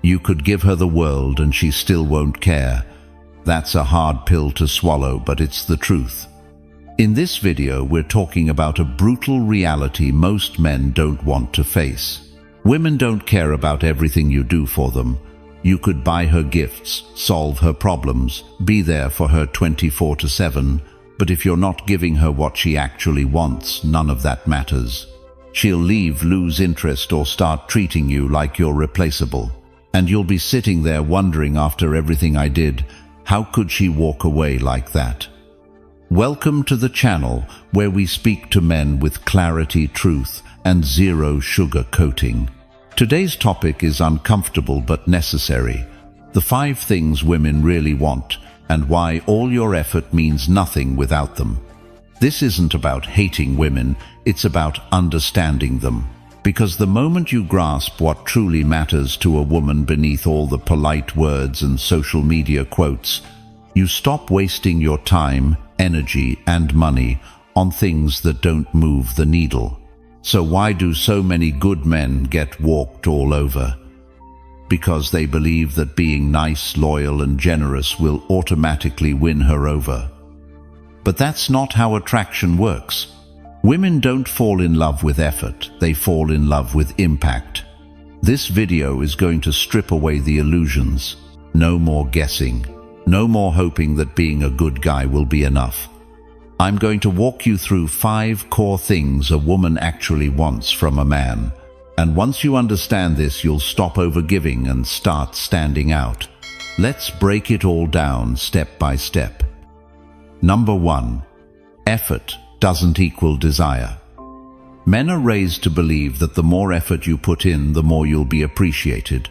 You could give her the world and she still won't care. That's a hard pill to swallow, but it's the truth. In this video, we're talking about a brutal reality most men don't want to face. Women don't care about everything you do for them. You could buy her gifts, solve her problems, be there for her 24/7, but if you're not giving her what she actually wants, none of that matters. She'll leave, lose interest, or start treating you like you're replaceable. And you'll be sitting there wondering, after everything I did, how could she walk away like that? Welcome to the channel where we speak to men with clarity, truth, and zero sugar coating. Today's topic is uncomfortable but necessary. The 5 things women really want, and why all your effort means nothing without them. This isn't about hating women, it's about understanding them. Because the moment you grasp what truly matters to a woman beneath all the polite words and social media quotes, you stop wasting your time, energy, and money on things that don't move the needle. So why do so many good men get walked all over? Because they believe that being nice, loyal, and generous will automatically win her over. But that's not how attraction works. Women don't fall in love with effort, they fall in love with impact. This video is going to strip away the illusions. No more guessing. No more hoping that being a good guy will be enough. I'm going to walk you through 5 core things a woman actually wants from a man. And once you understand this, you'll stop overgiving and start standing out. Let's break it all down step by step. Number 1. Effort doesn't equal desire. Men are raised to believe that the more effort you put in, the more you'll be appreciated.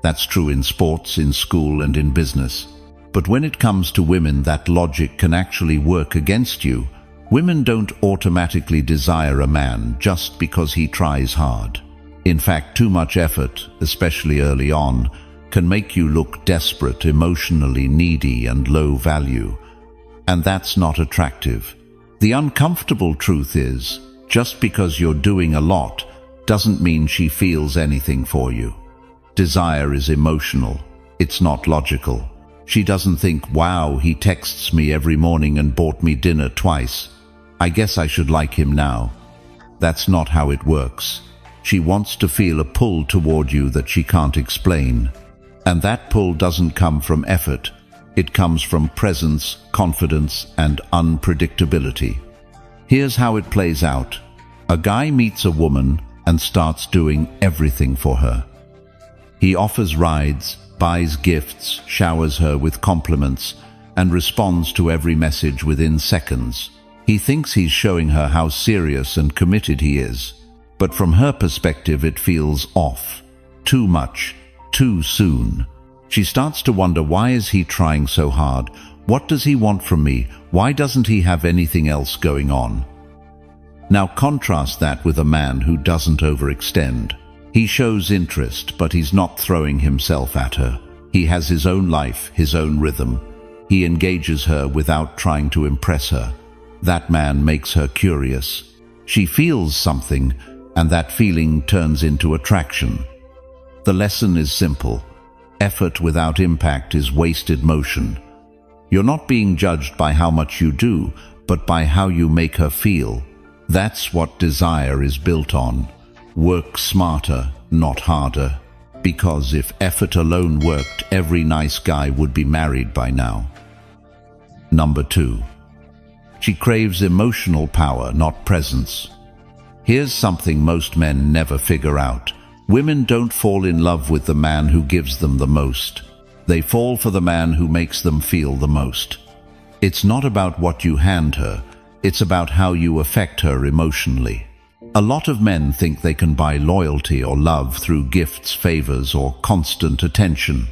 That's true in sports, in school, and in business. But when it comes to women, that logic can actually work against you. Women don't automatically desire a man just because he tries hard. In fact, too much effort, especially early on, can make you look desperate, emotionally needy, and low value. And that's not attractive. The uncomfortable truth is, just because you're doing a lot doesn't mean she feels anything for you. Desire is emotional. It's not logical. She doesn't think, wow, he texts me every morning and bought me dinner twice. I guess I should like him now. That's not how it works. She wants to feel a pull toward you that she can't explain. And that pull doesn't come from effort. It comes from presence, confidence, and unpredictability. Here's how it plays out. A guy meets a woman and starts doing everything for her. He offers rides, buys gifts, showers her with compliments, and responds to every message within seconds. He thinks he's showing her how serious and committed he is. But from her perspective, it feels off. Too much, too soon. She starts to wonder, why is he trying so hard? What does he want from me? Why doesn't he have anything else going on? Now contrast that with a man who doesn't overextend. He shows interest, but he's not throwing himself at her. He has his own life, his own rhythm. He engages her without trying to impress her. That man makes her curious. She feels something, and that feeling turns into attraction. The lesson is simple. Effort without impact is wasted motion. You're not being judged by how much you do, but by how you make her feel. That's what desire is built on. Work smarter, not harder. Because if effort alone worked, every nice guy would be married by now. Number 2. She craves emotional power, not presence. Here's something most men never figure out. Women don't fall in love with the man who gives them the most. They fall for the man who makes them feel the most. It's not about what you hand her, it's about how you affect her emotionally. A lot of men think they can buy loyalty or love through gifts, favors, or constant attention.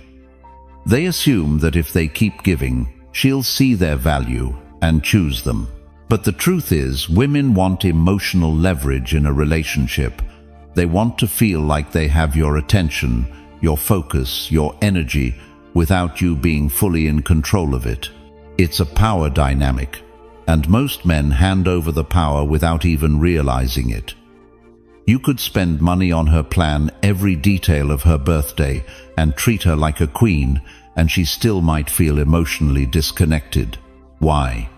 They assume that if they keep giving, she'll see their value and choose them. But the truth is, women want emotional leverage in a relationship. They want to feel like they have your attention, your focus, your energy, without you being fully in control of it. It's a power dynamic, and most men hand over the power without even realizing it. You could spend money on her, plan every detail of her birthday, and treat her like a queen, and she still might feel emotionally disconnected. Why?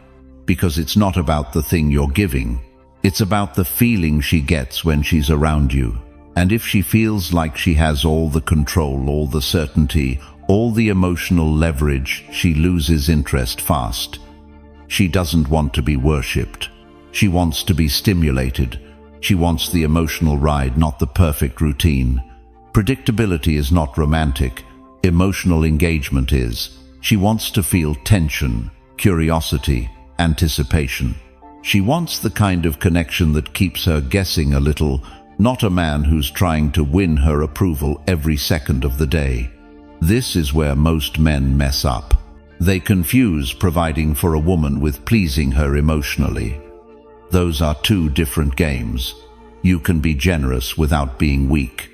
Because it's not about the thing you're giving. It's about the feeling she gets when she's around you. And if she feels like she has all the control, all the certainty, all the emotional leverage, she loses interest fast. She doesn't want to be worshipped. She wants to be stimulated. She wants the emotional ride, not the perfect routine. Predictability is not romantic. Emotional engagement is. She wants to feel tension, curiosity, anticipation. She wants the kind of connection that keeps her guessing a little, not a man who's trying to win her approval every second of the day. This is where most men mess up. They confuse providing for a woman with pleasing her emotionally. Those are two different games. You can be generous without being weak.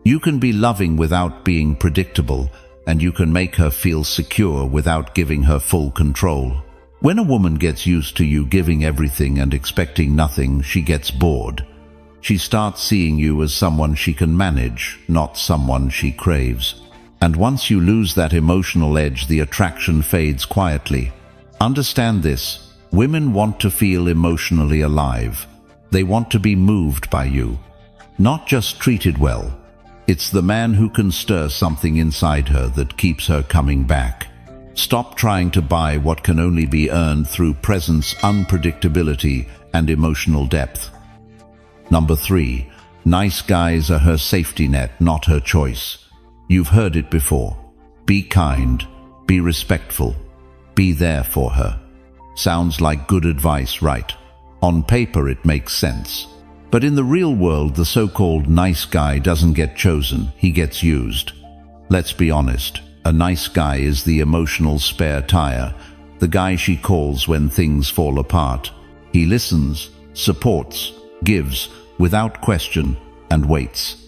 You can be loving without being predictable, and you can make her feel secure without giving her full control. When a woman gets used to you giving everything and expecting nothing, she gets bored. She starts seeing you as someone she can manage, not someone she craves. And once you lose that emotional edge, the attraction fades quietly. Understand this: women want to feel emotionally alive. They want to be moved by you, not just treated well. It's the man who can stir something inside her that keeps her coming back. Stop trying to buy what can only be earned through presence, unpredictability, and emotional depth. Number 3. Nice guys are her safety net, not her choice. You've heard it before. Be kind, be respectful, be there for her. Sounds like good advice, right? On paper it makes sense. But in the real world, the so-called nice guy doesn't get chosen, he gets used. Let's be honest, a nice guy is the emotional spare tire, the guy she calls when things fall apart. He listens, supports, gives, without question, and waits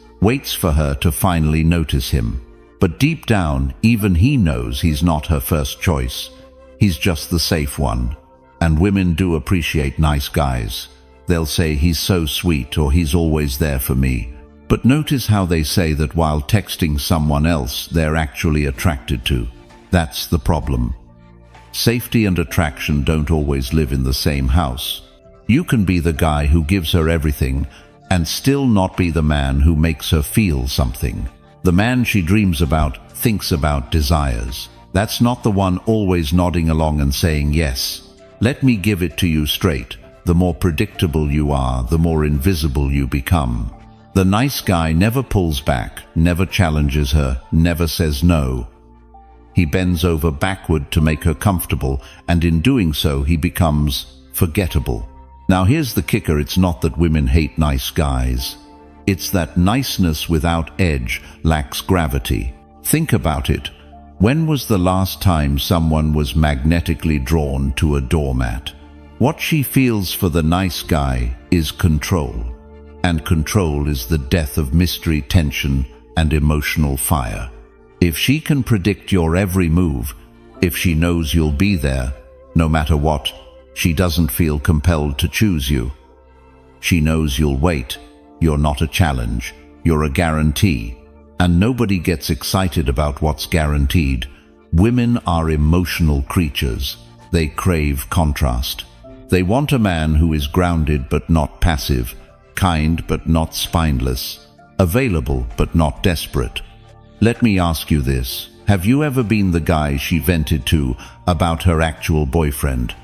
for her to finally notice him. But deep down, even he knows he's not her first choice. He's just the safe one. And women do appreciate nice guys. They'll say, he's so sweet, or he's always there for me. But notice how they say that while texting someone else they're actually attracted to. That's the problem. Safety and attraction don't always live in the same house. You can be the guy who gives her everything and still not be the man who makes her feel something. The man she dreams about, thinks about, desires. That's not the one always nodding along and saying yes. Let me give it to you straight. The more predictable you are, the more invisible you become. The nice guy never pulls back, never challenges her, never says no. He bends over backward to make her comfortable, and in doing so he becomes forgettable. Now here's the kicker: it's not that women hate nice guys. It's that niceness without edge lacks gravity. Think about it. When was the last time someone was magnetically drawn to a doormat? What she feels for the nice guy is control. And control is the death of mystery, tension, and emotional fire. If she can predict your every move, if she knows you'll be there, no matter what, she doesn't feel compelled to choose you. She knows you'll wait. You're not a challenge. You're a guarantee. And nobody gets excited about what's guaranteed. Women are emotional creatures. They crave contrast. They want a man who is grounded but not passive, kind but not spineless, available but not desperate. Let me ask you this: have you ever been the guy she vented to about her actual boyfriend?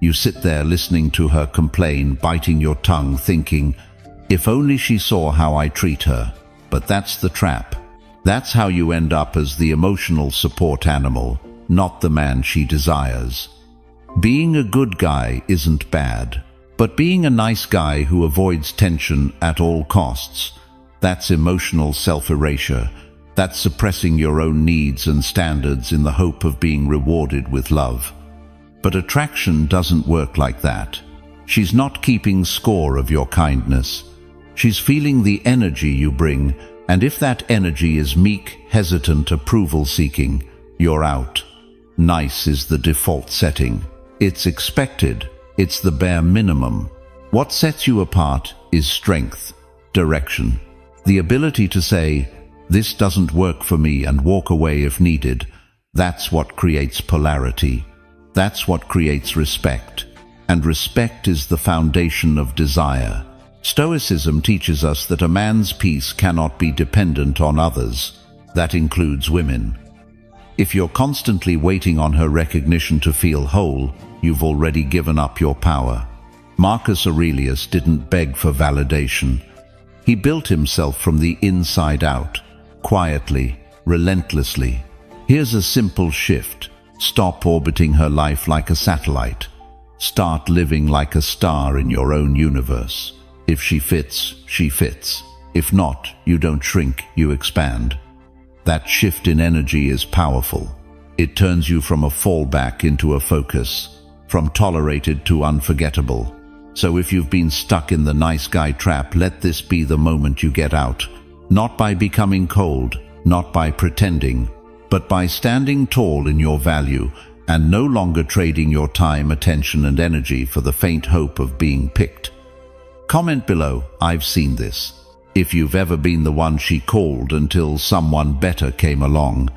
You sit there listening to her complain, biting your tongue, thinking, if only she saw how I treat her. But that's the trap. That's how you end up as the emotional support animal, not the man she desires. Being a good guy isn't bad, but being a nice guy who avoids tension at all costs, that's emotional self-erasure. That's suppressing your own needs and standards in the hope of being rewarded with love. But attraction doesn't work like that. She's not keeping score of your kindness. She's feeling the energy you bring, and if that energy is meek, hesitant, approval-seeking, you're out. Nice is the default setting. It's expected. It's the bare minimum. What sets you apart is strength, direction. The ability to say, "This doesn't work for me," and walk away if needed, that's what creates polarity. That's what creates respect. And respect is the foundation of desire. Stoicism teaches us that a man's peace cannot be dependent on others. That includes women. If you're constantly waiting on her recognition to feel whole, you've already given up your power. Marcus Aurelius didn't beg for validation. He built himself from the inside out, quietly, relentlessly. Here's a simple shift. Stop orbiting her life like a satellite. Start living like a star in your own universe. If she fits, she fits. If not, you don't shrink, you expand. That shift in energy is powerful. It turns you from a fallback into a focus, from tolerated to unforgettable. So if you've been stuck in the nice guy trap, let this be the moment you get out. Not by becoming cold, not by pretending, but by standing tall in your value and no longer trading your time, attention, and energy for the faint hope of being picked. Comment below, "I've seen this," if you've ever been the one she called until someone better came along.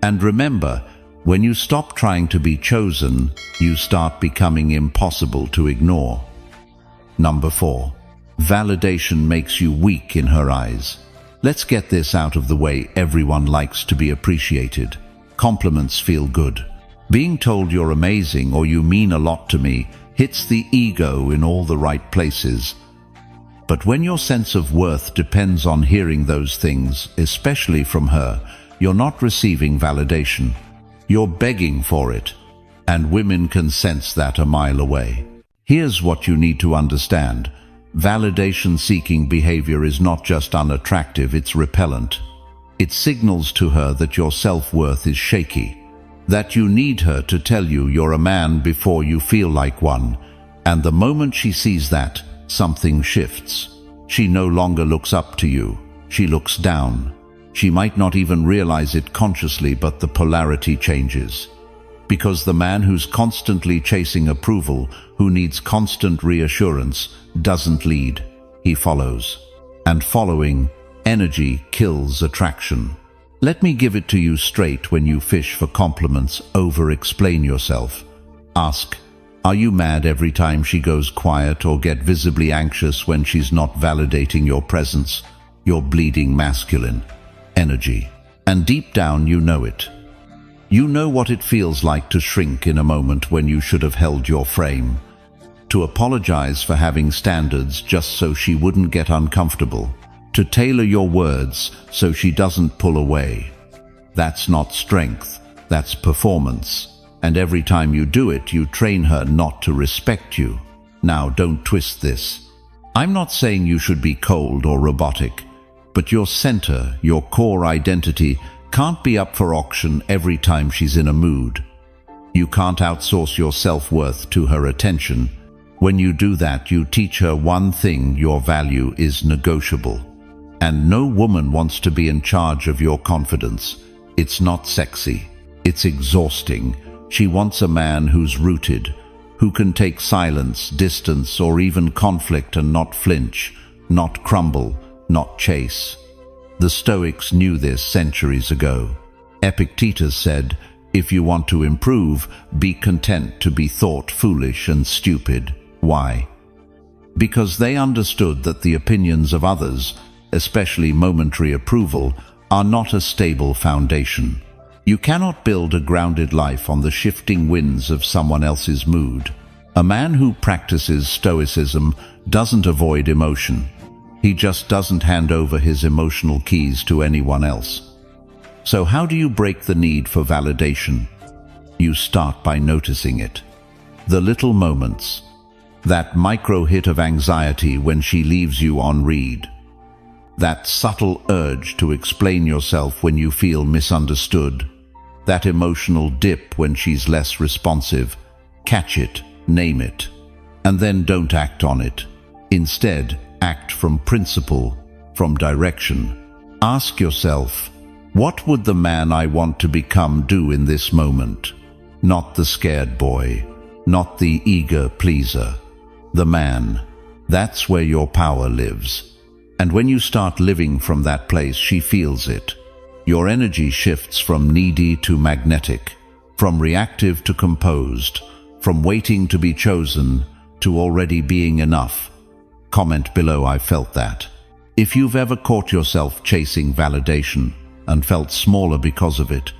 And remember, when you stop trying to be chosen, you start becoming impossible to ignore. Number 4. Validation makes you weak in her eyes. Let's get this out of the way. Everyone likes to be appreciated. Compliments feel good. Being told you're amazing or you mean a lot to me hits the ego in all the right places. But when your sense of worth depends on hearing those things, especially from her, you're not receiving validation. You're begging for it. And women can sense that a mile away. Here's what you need to understand. Validation-seeking behavior is not just unattractive, it's repellent. It signals to her that your self-worth is shaky, that you need her to tell you you're a man before you feel like one. And the moment she sees that, something shifts. She no longer looks up to you. She looks down. She might not even realize it consciously, but the polarity changes. Because the man who's constantly chasing approval, who needs constant reassurance, doesn't lead, he follows. And following, energy kills attraction. Let me give it to you straight. When you fish for compliments, over-explain yourself. Ask, are you mad every time she goes quiet, or get visibly anxious when she's not validating your presence? You're bleeding masculine energy. And deep down you know it. You know what it feels like to shrink in a moment when you should have held your frame. To apologize for having standards just so she wouldn't get uncomfortable. To tailor your words so she doesn't pull away. That's not strength, that's performance. And every time you do it, you train her not to respect you. Now, don't twist this. I'm not saying you should be cold or robotic, but your center, your core identity, can't be up for auction every time she's in a mood. You can't outsource your self-worth to her attention. When you do that, you teach her one thing: your value is negotiable. And no woman wants to be in charge of your confidence. It's not sexy. It's exhausting. She wants a man who's rooted, who can take silence, distance, or even conflict and not flinch, not crumble, not chase. The Stoics knew this centuries ago. Epictetus said, "If you want to improve, be content to be thought foolish and stupid." Why? Because they understood that the opinions of others, especially momentary approval, are not a stable foundation. You cannot build a grounded life on the shifting winds of someone else's mood. A man who practices Stoicism doesn't avoid emotion. He just doesn't hand over his emotional keys to anyone else. So how do you break the need for validation? You start by noticing it. The little moments. That micro hit of anxiety when she leaves you on read. That subtle urge to explain yourself when you feel misunderstood. That emotional dip when she's less responsive. Catch it, name it, and then don't act on it. Instead, act from principle, from direction. Ask yourself, what would the man I want to become do in this moment? Not the scared boy, not the eager pleaser. The man. That's where your power lives. And when you start living from that place, she feels it. Your energy shifts from needy to magnetic, from reactive to composed, from waiting to be chosen to already being enough. Comment below, I felt that. If you've ever caught yourself chasing validation and felt smaller because of it,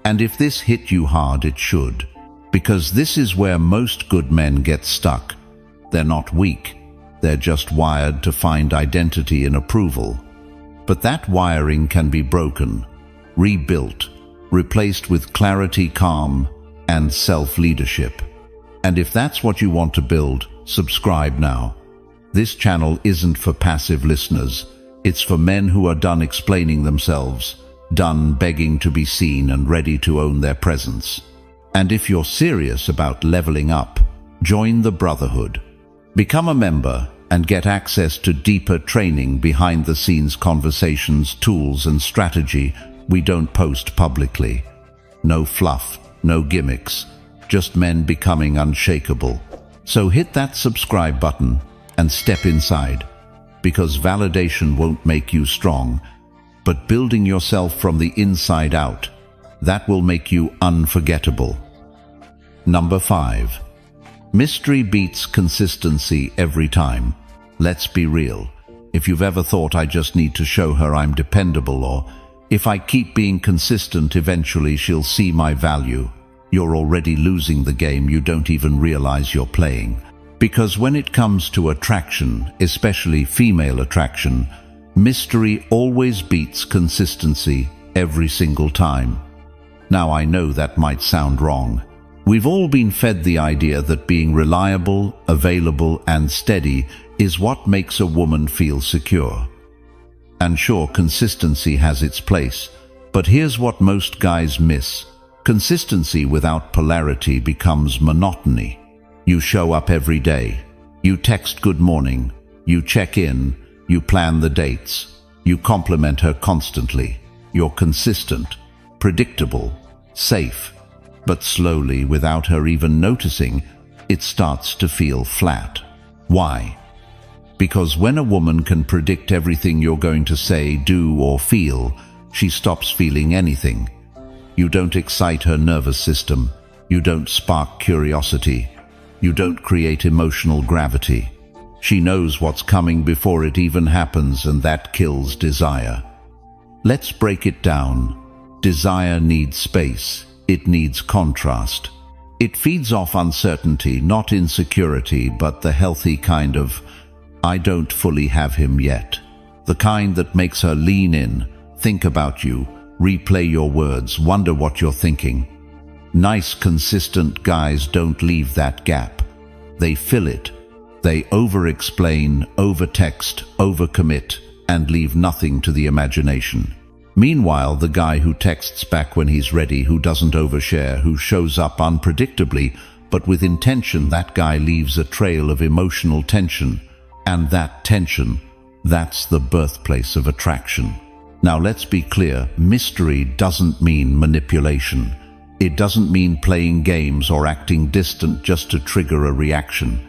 and if this hit you hard, it should, because this is where most good men get stuck. They're not weak, they're just wired to find identity in approval. But that wiring can be broken, rebuilt, replaced with clarity, calm, and self-leadership. And if that's what you want to build, subscribe now. This channel isn't for passive listeners. It's for men who are done explaining themselves, done begging to be seen and ready to own their presence. And if you're serious about leveling up, join the Brotherhood. Become a member and get access to deeper training, behind-the-scenes conversations, tools, and strategy we don't post publicly. No fluff, no gimmicks, just men becoming unshakable. So hit that subscribe button and step inside, because validation won't make you strong, but building yourself from the inside out, that will make you unforgettable. Number 5. Mystery beats consistency every time. Let's be real. If you've ever thought, I just need to show her I'm dependable, or if I keep being consistent, eventually she'll see my value, you're already losing the game. You don't even realize you're playing. Because when it comes to attraction, especially female attraction, mystery always beats consistency every single time. Now, I know that might sound wrong. We've all been fed the idea that being reliable, available, and steady is what makes a woman feel secure. And sure, consistency has its place, but here's what most guys miss. Consistency without polarity becomes monotony. You show up every day. You text good morning. You check in. You plan the dates. You compliment her constantly. You're consistent, predictable, safe. But slowly, without her even noticing, it starts to feel flat. Why? Because when a woman can predict everything you're going to say, do, or feel, she stops feeling anything. You don't excite her nervous system. You don't spark curiosity. You don't create emotional gravity. She knows what's coming before it even happens, and that kills desire. Let's break it down. Desire needs space. It needs contrast. It feeds off uncertainty, not insecurity, but the healthy kind of, I don't fully have him yet. The kind that makes her lean in, think about you, replay your words, wonder what you're thinking. Nice, consistent guys don't leave that gap. They fill it. They over-explain, over-text, over-commit, and leave nothing to the imagination. Meanwhile, the guy who texts back when he's ready, who doesn't overshare, who shows up unpredictably, but with intention, that guy leaves a trail of emotional tension. And that tension, that's the birthplace of attraction. Now let's be clear, mystery doesn't mean manipulation. It doesn't mean playing games or acting distant just to trigger a reaction.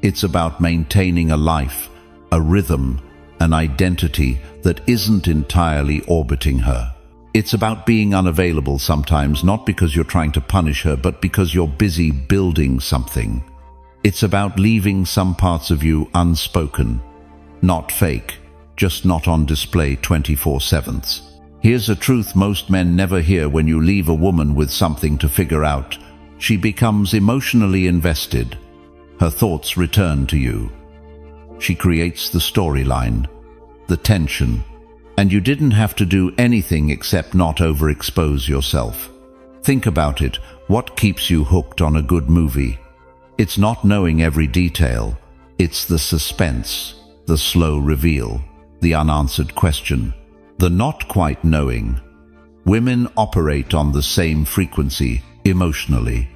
It's about maintaining a life, a rhythm, an identity that isn't entirely orbiting her. It's about being unavailable sometimes, not because you're trying to punish her, but because you're busy building something. It's about leaving some parts of you unspoken, not fake, just not on display 24/7. Here's a truth most men never hear: when you leave a woman with something to figure out, she becomes emotionally invested. Her thoughts return to you. She creates the storyline, the tension, and you didn't have to do anything except not overexpose yourself. Think about it. What keeps you hooked on a good movie? It's not knowing every detail. It's the suspense, the slow reveal, the unanswered question, the not quite knowing. Women operate on the same frequency, emotionally.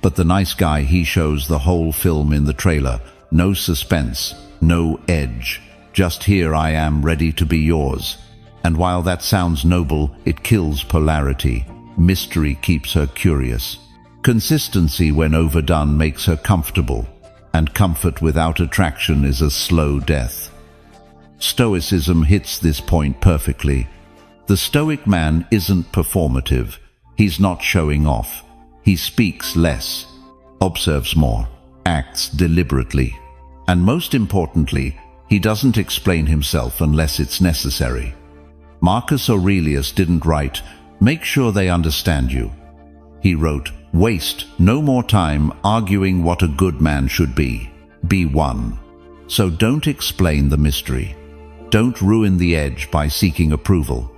But the nice guy, he shows the whole film in the trailer. No suspense, no edge. Just here I am, ready to be yours. And while that sounds noble, it kills polarity. Mystery keeps her curious. Consistency, when overdone, makes her comfortable. And comfort without attraction is a slow death. Stoicism hits this point perfectly. The Stoic man isn't performative. He's not showing off. He speaks less, observes more, acts deliberately. And most importantly, he doesn't explain himself unless it's necessary. Marcus Aurelius didn't write, "Make sure they understand you." He wrote, "Waste no more time arguing what a good man should be. Be one." So don't explain the mystery. Don't ruin the edge by seeking approval.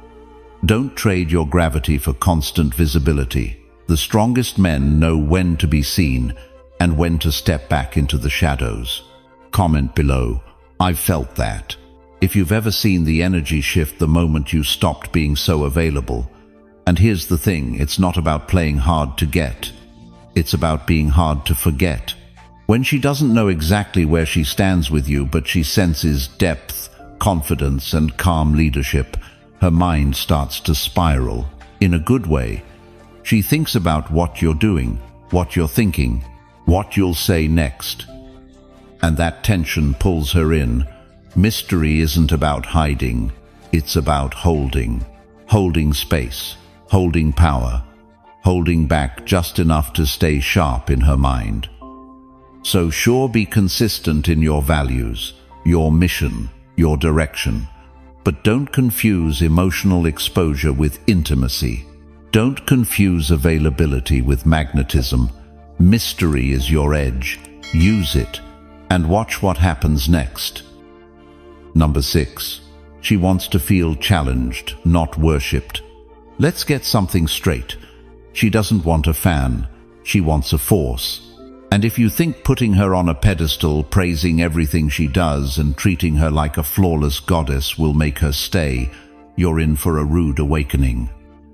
Don't trade your gravity for constant visibility. The strongest men know when to be seen and when to step back into the shadows. Comment below, "I've felt that." If you've ever seen the energy shift the moment you stopped being so available. And here's the thing, it's not about playing hard to get. It's about being hard to forget. When she doesn't know exactly where she stands with you, but she senses depth, confidence, and calm leadership, her mind starts to spiral. In a good way. She thinks about what you're doing, what you're thinking, what you'll say next. And that tension pulls her in. Mystery isn't about hiding, it's about holding. Holding space, holding power, holding back just enough to stay sharp in her mind. So sure, be consistent in your values, your mission, your direction. But don't confuse emotional exposure with intimacy. Don't confuse availability with magnetism. Mystery is your edge. Use it, and watch what happens next. Number 6. She wants to feel challenged, not worshipped. Let's get something straight. She doesn't want a fan. She wants a force. And if you think putting her on a pedestal, praising everything she does, and treating her like a flawless goddess will make her stay, you're in for a rude awakening.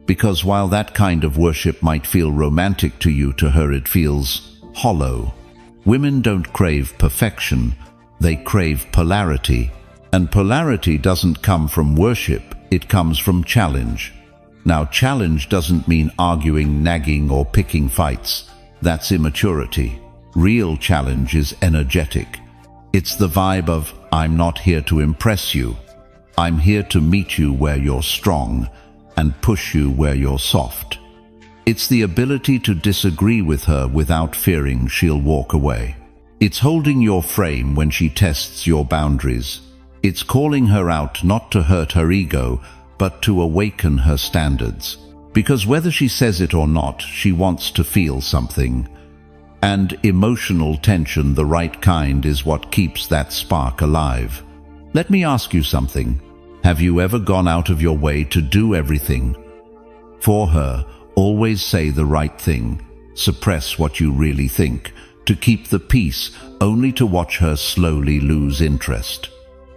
Because while that kind of worship might feel romantic to you, to her it feels hollow. Women don't crave perfection, they crave polarity. And polarity doesn't come from worship, it comes from challenge. Now, challenge doesn't mean arguing, nagging, or picking fights. That's immaturity. Real challenge is energetic. It's the vibe of, I'm not here to impress you. I'm here to meet you where you're strong and push you where you're soft. It's the ability to disagree with her without fearing she'll walk away. It's holding your frame when she tests your boundaries. It's calling her out not to hurt her ego, but to awaken her standards. Because whether she says it or not, she wants to feel something. And emotional tension, the right kind, is what keeps that spark alive. Let me ask you something. Have you ever gone out of your way to do everything for her? Always say the right thing, suppress what you really think, to keep the peace, only to watch her slowly lose interest.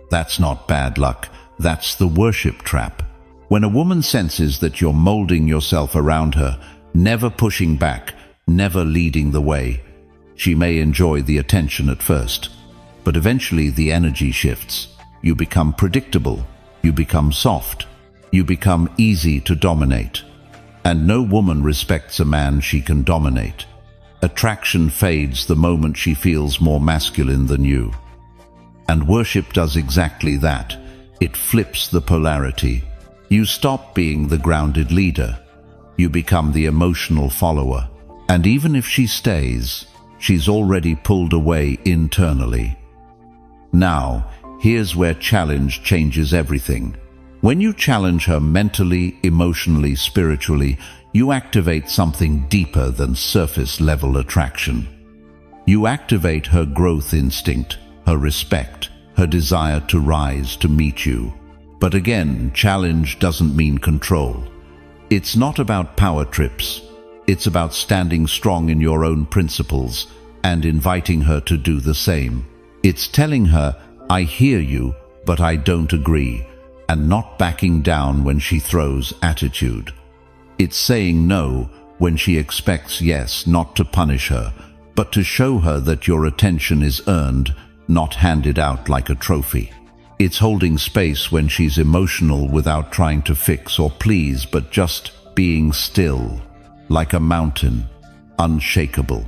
That's not bad luck, that's the worship trap. When a woman senses that you're molding yourself around her, never pushing back, never leading the way, she may enjoy the attention at first. But eventually the energy shifts. You become predictable, you become soft, you become easy to dominate. And no woman respects a man she can dominate. Attraction fades the moment she feels more masculine than you. And worship does exactly that. It flips the polarity. You stop being the grounded leader. You become the emotional follower. And even if she stays, she's already pulled away internally. Now, here's where challenge changes everything. When you challenge her mentally, emotionally, spiritually, you activate something deeper than surface-level attraction. You activate her growth instinct, her respect, her desire to rise to meet you. But again, challenge doesn't mean control. It's not about power trips. It's about standing strong in your own principles and inviting her to do the same. It's telling her, I hear you, but I don't agree, and not backing down when she throws attitude. It's saying no when she expects yes, not to punish her, but to show her that your attention is earned, not handed out like a trophy. It's holding space when she's emotional without trying to fix or please, but just being still, like a mountain, unshakable.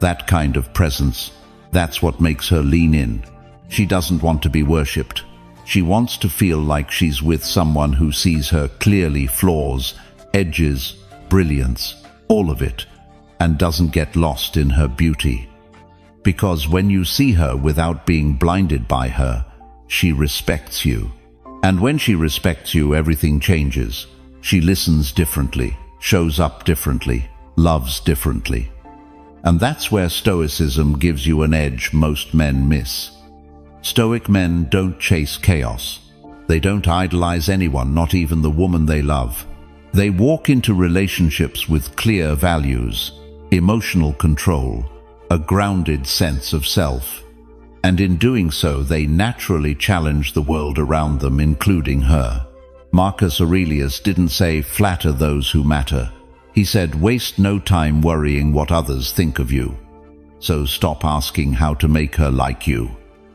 That kind of presence, that's what makes her lean in. She doesn't want to be worshipped. She wants to feel like she's with someone who sees her clearly, flaws, edges, brilliance, all of it, and doesn't get lost in her beauty. Because when you see her without being blinded by her, she respects you. And when she respects you, everything changes. She listens differently, shows up differently, loves differently. And that's where Stoicism gives you an edge most men miss. Stoic men don't chase chaos. They don't idolize anyone, not even the woman they love. They walk into relationships with clear values, emotional control, a grounded sense of self. And in doing so, they naturally challenge the world around them, including her. Marcus Aurelius didn't say, "Flatter those who matter." He said, "Waste no time worrying what others think of you." So stop asking how to make her like you.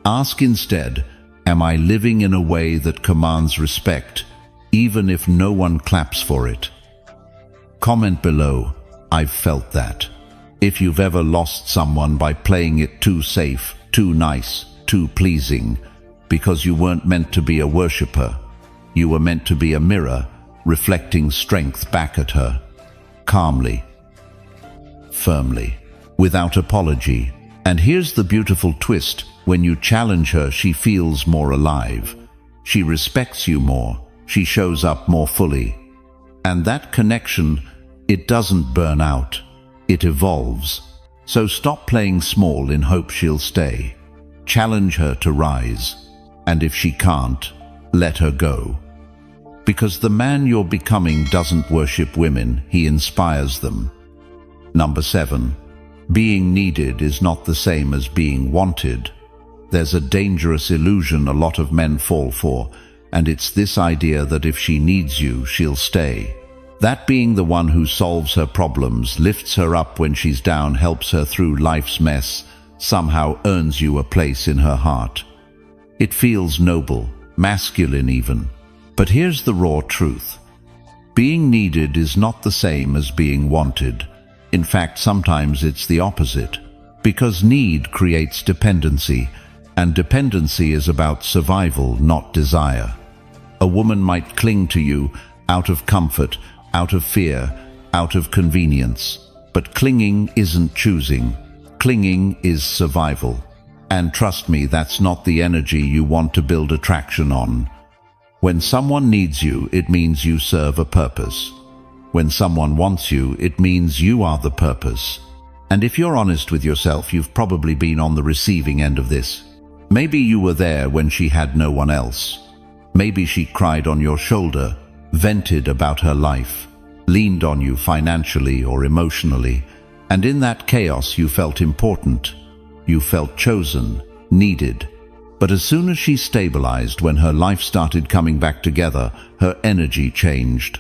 Ask instead, am I living in a way that commands respect, even if no one claps for it? Comment below, "I've felt that." If you've ever lost someone by playing it too safe, too nice, too pleasing, because you weren't meant to be a worshipper. You were meant to be a mirror, reflecting strength back at her. Calmly, firmly, without apology. And here's the beautiful twist. When you challenge her, she feels more alive. She respects you more. She shows up more fully. And that connection, it doesn't burn out. It evolves. So stop playing small in hope she'll stay. Challenge her to rise. And if she can't, let her go. Because the man you're becoming doesn't worship women, he inspires them. Number 7. Being needed is not the same as being wanted. There's a dangerous illusion a lot of men fall for, and it's this idea that if she needs you, she'll stay. That being the one who solves her problems, lifts her up when she's down, helps her through life's mess, somehow earns you a place in her heart. It feels noble, masculine even. But here's the raw truth. Being needed is not the same as being wanted. In fact, sometimes it's the opposite. Because need creates dependency, and dependency is about survival, not desire. A woman might cling to you out of comfort, out of fear, out of convenience. But clinging isn't choosing. Clinging is survival. And trust me, that's not the energy you want to build attraction on. When someone needs you, it means you serve a purpose. When someone wants you, it means you are the purpose. And if you're honest with yourself, you've probably been on the receiving end of this. Maybe you were there when she had no one else. Maybe she cried on your shoulder, vented about her life, leaned on you financially or emotionally, and in that chaos you felt important. You felt chosen, needed. But as soon as she stabilized, when her life started coming back together, her energy changed.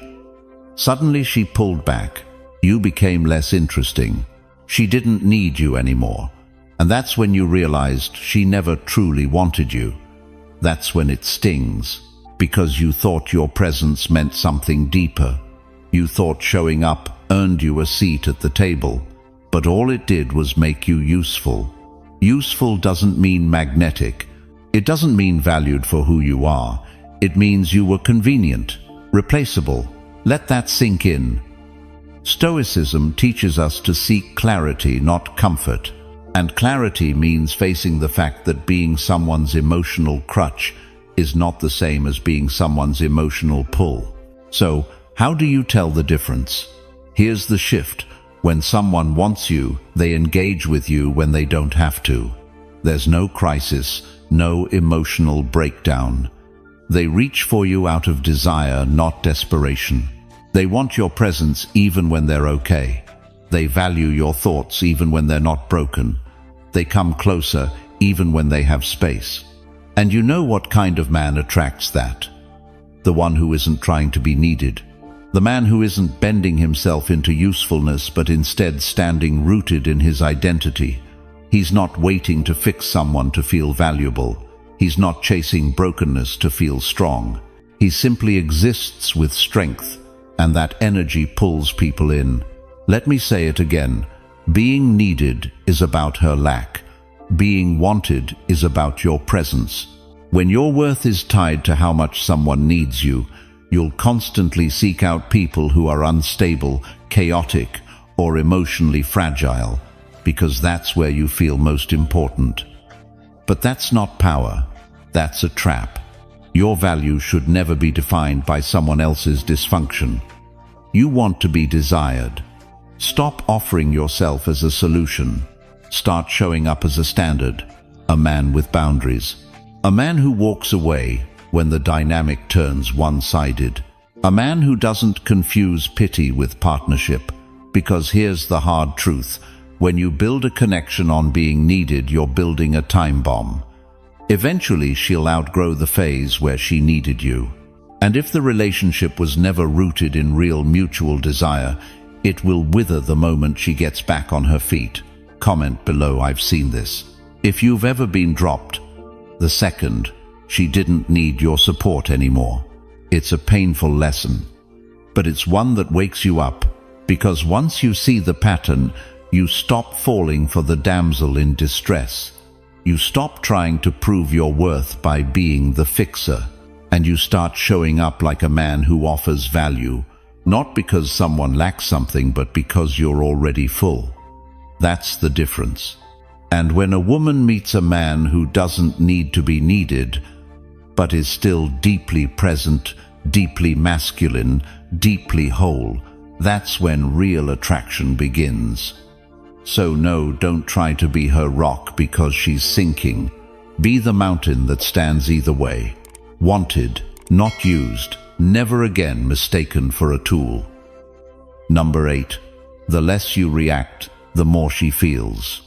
Suddenly she pulled back. You became less interesting. She didn't need you anymore. And that's when you realized she never truly wanted you. That's when it stings. Because you thought your presence meant something deeper. You thought showing up earned you a seat at the table. But all it did was make you useful. Useful doesn't mean magnetic. It doesn't mean valued for who you are. It means you were convenient, replaceable. Let that sink in. Stoicism teaches us to seek clarity, not comfort. And clarity means facing the fact that being someone's emotional crutch is not the same as being someone's emotional pull. So, how do you tell the difference? Here's the shift. When someone wants you, they engage with you when they don't have to. There's no crisis, no emotional breakdown. They reach for you out of desire, not desperation. They want your presence even when they're okay. They value your thoughts even when they're not broken. They come closer even when they have space. And you know what kind of man attracts that? The one who isn't trying to be needed. The man who isn't bending himself into usefulness but instead standing rooted in his identity. He's not waiting to fix someone to feel valuable. He's not chasing brokenness to feel strong. He simply exists with strength, and that energy pulls people in. Let me say it again. Being needed is about her lack. Being wanted is about your presence. When your worth is tied to how much someone needs you, you'll constantly seek out people who are unstable, chaotic, or emotionally fragile, because that's where you feel most important. But that's not power. That's a trap. Your value should never be defined by someone else's dysfunction. You want to be desired. Stop offering yourself as a solution. Start showing up as a standard, a man with boundaries. A man who walks away when the dynamic turns one-sided. A man who doesn't confuse pity with partnership. Because here's the hard truth. When you build a connection on being needed, you're building a time bomb. Eventually, she'll outgrow the phase where she needed you. And if the relationship was never rooted in real mutual desire, it will wither the moment she gets back on her feet. Comment below, I've seen this. If you've ever been dropped, the second she didn't need your support anymore. It's a painful lesson, but it's one that wakes you up, because once you see the pattern, you stop falling for the damsel in distress. You stop trying to prove your worth by being the fixer, and you start showing up like a man who offers value, not because someone lacks something, but because you're already full. That's the difference. And when a woman meets a man who doesn't need to be needed, but is still deeply present, deeply masculine, deeply whole, that's when real attraction begins. So no, don't try to be her rock because she's sinking. Be the mountain that stands either way. Wanted, not used, never again mistaken for a tool. Number 8. The less you react, the more she feels.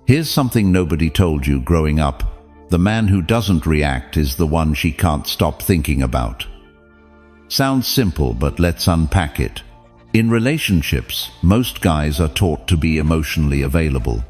Here's something nobody told you growing up. The man who doesn't react is the one she can't stop thinking about. Sounds simple, but let's unpack it. In relationships, most guys are taught to be emotionally available,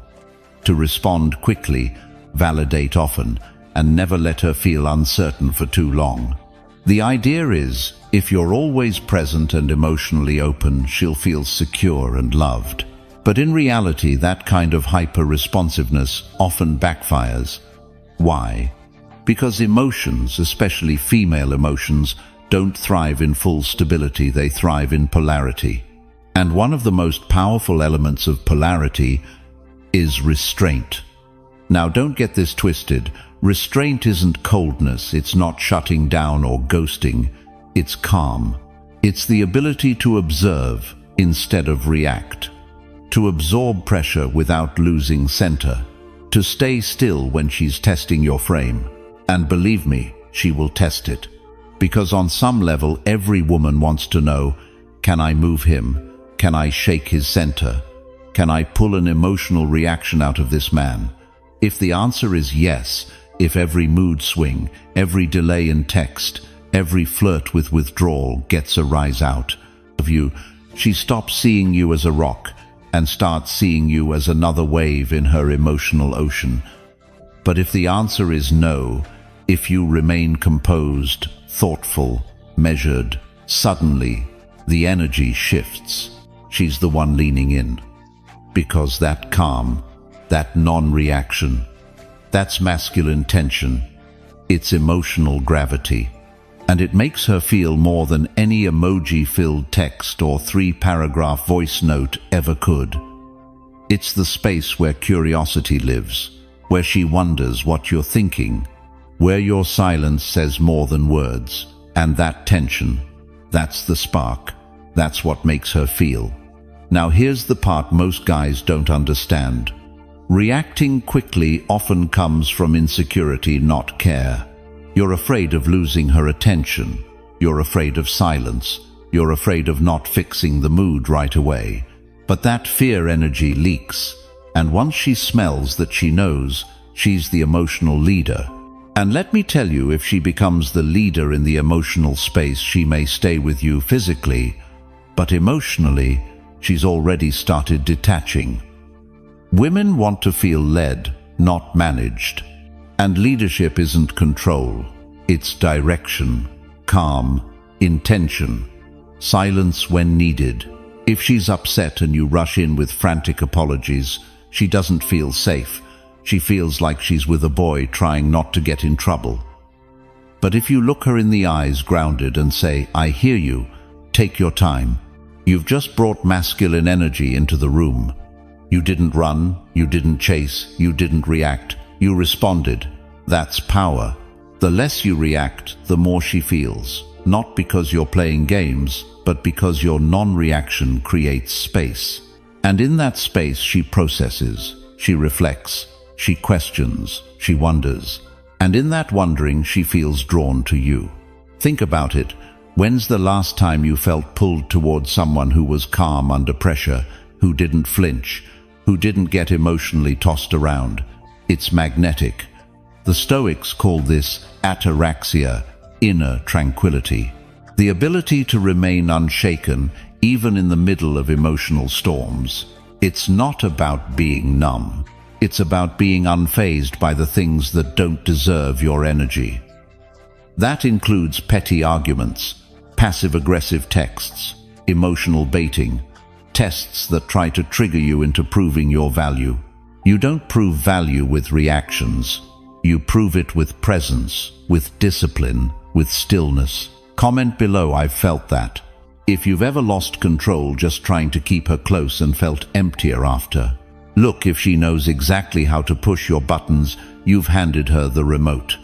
to respond quickly, validate often, and never let her feel uncertain for too long. The idea is, if you're always present and emotionally open, she'll feel secure and loved. But in reality, that kind of hyper-responsiveness often backfires. Why? Because emotions, especially female emotions, don't thrive in full stability, they thrive in polarity. And one of the most powerful elements of polarity is restraint. Now, don't get this twisted. Restraint isn't coldness, it's not shutting down or ghosting, it's calm. It's the ability to observe instead of react, to absorb pressure without losing center, to stay still when she's testing your frame. And believe me, she will test it. Because on some level, every woman wants to know, can I move him? Can I shake his center? Can I pull an emotional reaction out of this man? If the answer is yes, if every mood swing, every delay in text, every flirt with withdrawal gets a rise out of you, she stops seeing you as a rock and starts seeing you as another wave in her emotional ocean. But if the answer is no, if you remain composed, thoughtful, measured, suddenly the energy shifts. She's the one leaning in. Because that calm, that non-reaction, that's masculine tension. It's emotional gravity. And it makes her feel more than any emoji-filled text or 3-paragraph voice note ever could. It's the space where curiosity lives, where she wonders what you're thinking, where your silence says more than words. And that tension, that's the spark. That's what makes her feel. Now here's the part most guys don't understand. Reacting quickly often comes from insecurity, not care. You're afraid of losing her attention. You're afraid of silence. You're afraid of not fixing the mood right away. But that fear energy leaks. And once she smells that she knows, she's the emotional leader. And let me tell you, if she becomes the leader in the emotional space, she may stay with you physically, but emotionally, she's already started detaching. Women want to feel led, not managed. And leadership isn't control, it's direction, calm, intention, silence when needed. If she's upset and you rush in with frantic apologies, she doesn't feel safe. She feels like she's with a boy trying not to get in trouble. But if you look her in the eyes grounded and say, "I hear you, take your time," you've just brought masculine energy into the room. You didn't run, you didn't chase, you didn't react, you responded. That's power. The less you react, the more she feels. Not because you're playing games, but because your non-reaction creates space. And in that space she processes, she reflects, she questions, she wonders. And in that wondering she feels drawn to you. Think about it. When's the last time you felt pulled towards someone who was calm under pressure, who didn't flinch, who didn't get emotionally tossed around? It's magnetic. The Stoics call this ataraxia, inner tranquility. The ability to remain unshaken even in the middle of emotional storms. It's not about being numb. It's about being unfazed by the things that don't deserve your energy. That includes petty arguments, passive-aggressive texts, emotional baiting, tests that try to trigger you into proving your value. You don't prove value with reactions. You prove it with presence, with discipline, with stillness. Comment below, "I've felt that." If you've ever lost control just trying to keep her close and felt emptier after. Look, if she knows exactly how to push your buttons, you've handed her the remote.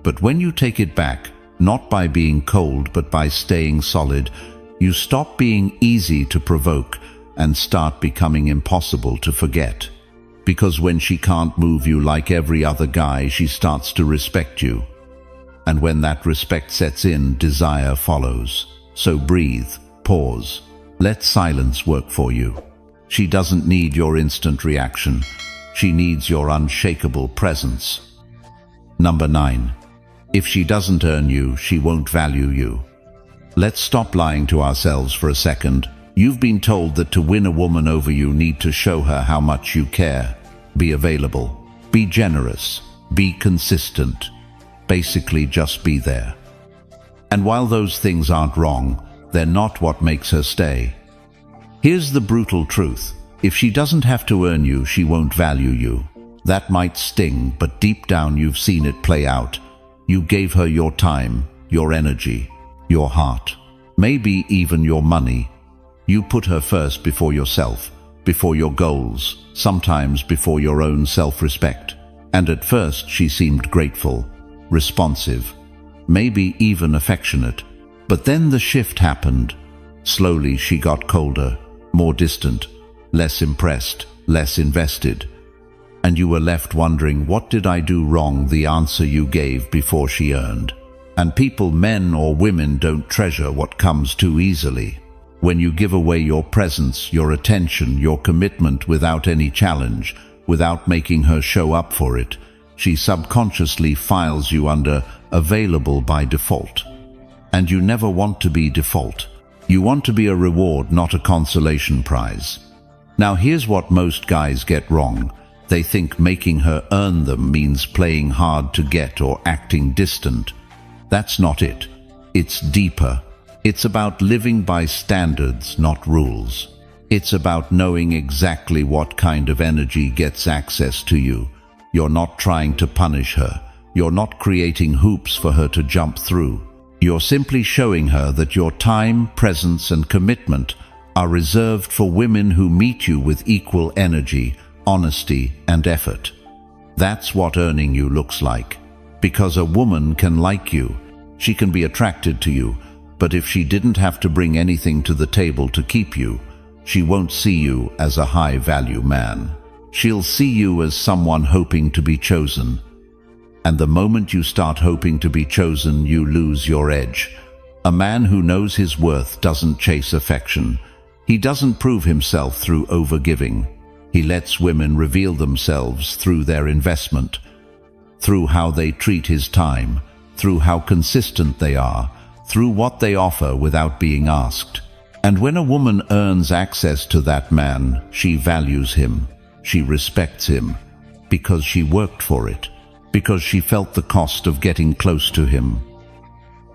But when you take it back, not by being cold but by staying solid, you stop being easy to provoke and start becoming impossible to forget. Because when she can't move you like every other guy, she starts to respect you. And when that respect sets in, desire follows. So breathe, pause, let silence work for you. She doesn't need your instant reaction. She needs your unshakable presence. Number 9. If she doesn't earn you, she won't value you. Let's stop lying to ourselves for a second. You've been told that to win a woman over you need to show her how much you care. Be available. Be generous. Be consistent. Basically, just be there. And while those things aren't wrong, they're not what makes her stay. Here's the brutal truth. If she doesn't have to earn you, she won't value you. That might sting, but deep down you've seen it play out. You gave her your time, your energy, your heart, maybe even your money. You put her first before yourself, before your goals, sometimes before your own self-respect. And at first she seemed grateful, responsive, maybe even affectionate. But then the shift happened. Slowly she got colder, more distant, less impressed, less invested. And you were left wondering, what did I do wrong? The answer you gave before she earned. And people, men or women, don't treasure what comes too easily. When you give away your presence, your attention, your commitment without any challenge, without making her show up for it, she subconsciously files you under available by default. And you never want to be default. You want to be a reward, not a consolation prize. Now here's what most guys get wrong. They think making her earn them means playing hard to get or acting distant. That's not it. It's deeper. It's about living by standards, not rules. It's about knowing exactly what kind of energy gets access to you. You're not trying to punish her. You're not creating hoops for her to jump through. You're simply showing her that your time, presence, and commitment are reserved for women who meet you with equal energy, honesty, and effort. That's what earning you looks like. Because a woman can like you, she can be attracted to you, but if she didn't have to bring anything to the table to keep you, she won't see you as a high-value man. She'll see you as someone hoping to be chosen. And the moment you start hoping to be chosen, you lose your edge. A man who knows his worth doesn't chase affection. He doesn't prove himself through overgiving. He lets women reveal themselves through their investment, through how they treat his time, through how consistent they are, through what they offer without being asked. And when a woman earns access to that man, she values him, she respects him, because she worked for it, because she felt the cost of getting close to him.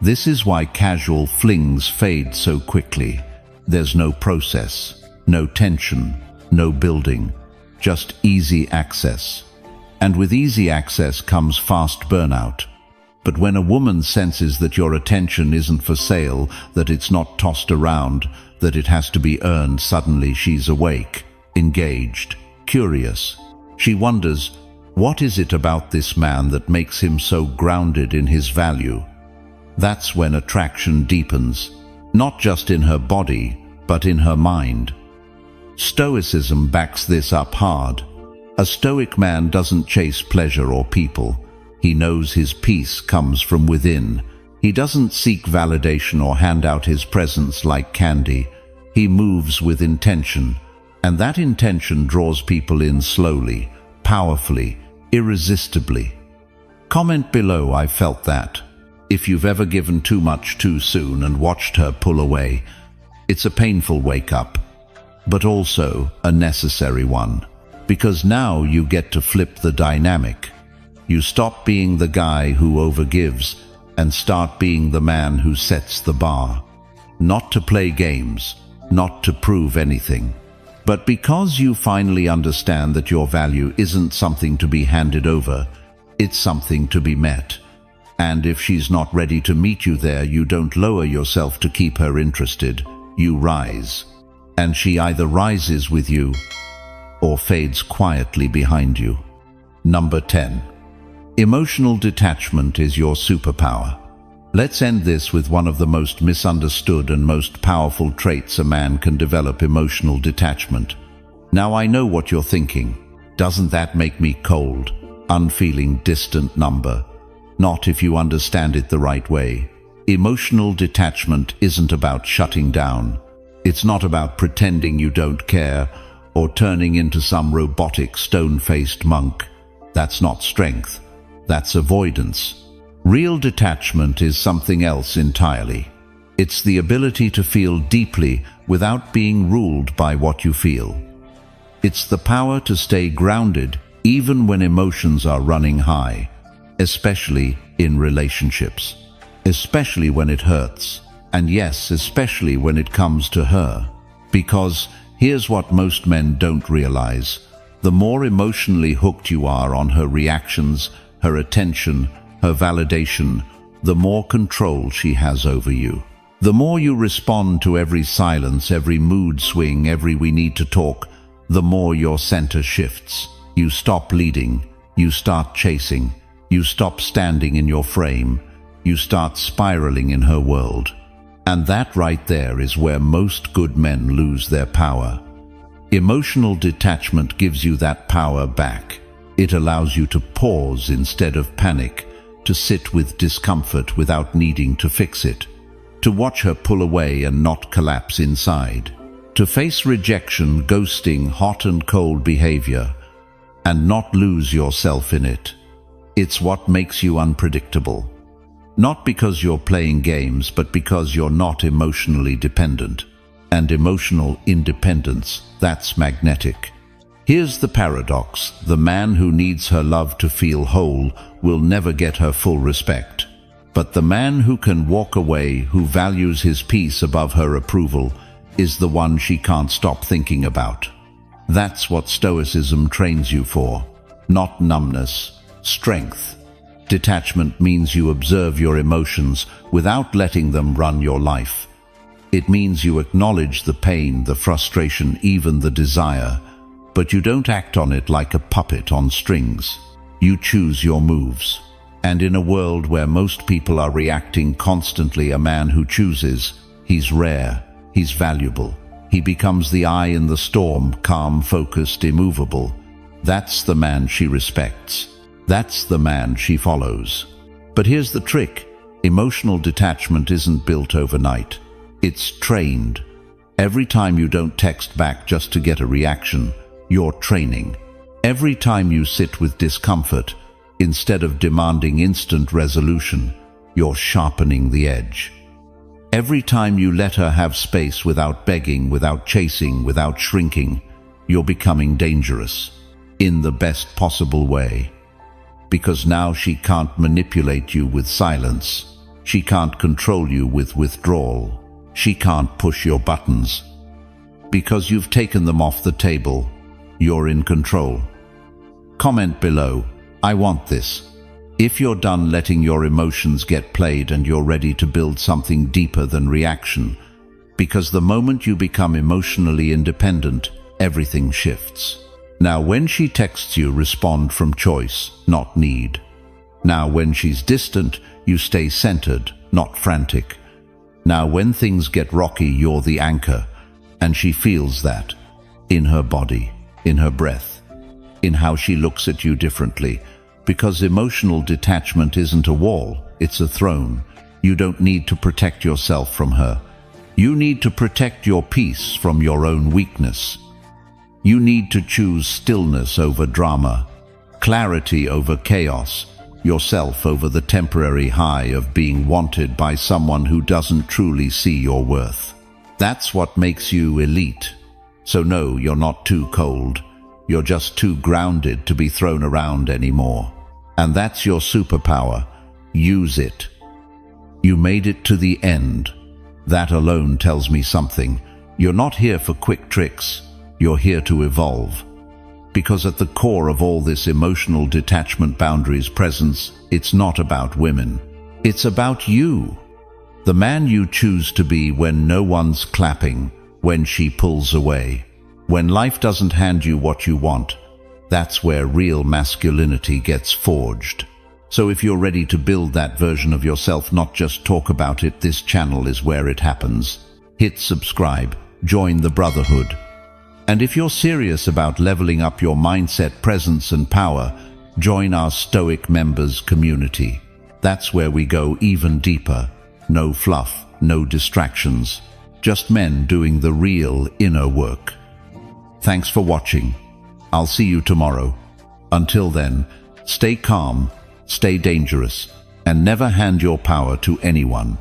This is why casual flings fade so quickly. There's no process, no tension, no building, just easy access. And with easy access comes fast burnout. But when a woman senses that your attention isn't for sale, that it's not tossed around, that it has to be earned, suddenly she's awake, engaged, curious. She wonders, what is it about this man that makes him so grounded in his value? That's when attraction deepens, not just in her body, but in her mind. Stoicism backs this up hard. A Stoic man doesn't chase pleasure or people. He knows his peace comes from within. He doesn't seek validation or hand out his presence like candy. He moves with intention, and that intention draws people in slowly, powerfully, irresistibly. Comment below, I felt that. If you've ever given too much too soon and watched her pull away, it's a painful wake-up, but also a necessary one, because now you get to flip the dynamic. You stop being the guy who overgives and start being the man who sets the bar. Not to play games, not to prove anything, but because you finally understand that your value isn't something to be handed over, it's something to be met. And if she's not ready to meet you there, you don't lower yourself to keep her interested, you rise. And she either rises with you or fades quietly behind you. Number 10. Emotional detachment is your superpower. Let's end this with one of the most misunderstood and most powerful traits a man can develop: emotional detachment. Now I know what you're thinking. Doesn't that make me cold, unfeeling, distant number? Not if you understand it the right way. Emotional detachment isn't about shutting down. It's not about pretending you don't care or turning into some robotic, stone-faced monk. That's not strength. That's avoidance. Real detachment is something else entirely. It's the ability to feel deeply without being ruled by what you feel. It's the power to stay grounded even when emotions are running high, especially in relationships, especially when it hurts, and yes, especially when it comes to her. Because here's what most men don't realize: the more emotionally hooked you are on her reactions, her attention, her validation, the more control she has over you. The more you respond to every silence, every mood swing, every "we need to talk," the more your center shifts. You stop leading, you start chasing, you stop standing in your frame, you start spiraling in her world. And that right there is where most good men lose their power. Emotional detachment gives you that power back. It allows you to pause instead of panic, to sit with discomfort without needing to fix it, to watch her pull away and not collapse inside, to face rejection, ghosting, hot and cold behavior, and not lose yourself in it. It's what makes you unpredictable. Not because you're playing games, but because you're not emotionally dependent. And emotional independence, that's magnetic. Here's the paradox: the man who needs her love to feel whole will never get her full respect. But the man who can walk away, who values his peace above her approval, is the one she can't stop thinking about. That's what Stoicism trains you for. Not numbness, strength. Detachment means you observe your emotions without letting them run your life. It means you acknowledge the pain, the frustration, even the desire, but you don't act on it like a puppet on strings. You choose your moves. And in a world where most people are reacting constantly, a man who chooses, he's rare, he's valuable. He becomes the eye in the storm, calm, focused, immovable. That's the man she respects. That's the man she follows. But here's the trick: emotional detachment isn't built overnight. It's trained. Every time you don't text back just to get a reaction, you're training. Every time you sit with discomfort, instead of demanding instant resolution, you're sharpening the edge. Every time you let her have space without begging, without chasing, without shrinking, you're becoming dangerous. In the best possible way. Because now she can't manipulate you with silence. She can't control you with withdrawal. She can't push your buttons. Because you've taken them off the table, you're in control. Comment below, I want this. If you're done letting your emotions get played and you're ready to build something deeper than reaction, because the moment you become emotionally independent, everything shifts. Now, when she texts you, respond from choice, not need. Now, when she's distant, you stay centered, not frantic. Now, when things get rocky, you're the anchor, and she feels that in her body, in her breath, in how she looks at you differently, because emotional detachment isn't a wall, it's a throne. You don't need to protect yourself from her. You need to protect your peace from your own weakness. You need to choose stillness over drama, clarity over chaos, yourself over the temporary high of being wanted by someone who doesn't truly see your worth. That's what makes you elite. So no, you're not too cold. You're just too grounded to be thrown around anymore. And that's your superpower. Use it. You made it to the end. That alone tells me something. You're not here for quick tricks. You're here to evolve. Because at the core of all this emotional detachment, boundaries, presence, it's not about women. It's about you. The man you choose to be when no one's clapping, when she pulls away, when life doesn't hand you what you want. That's where real masculinity gets forged. So if you're ready to build that version of yourself, not just talk about it, this channel is where it happens. Hit subscribe, join the brotherhood. And if you're serious about leveling up your mindset, presence, and power, join our Stoic members community. That's where we go even deeper. No fluff, no distractions. Just men doing the real inner work. Thanks for watching. I'll see you tomorrow. Until then, stay calm, stay dangerous, and never hand your power to anyone.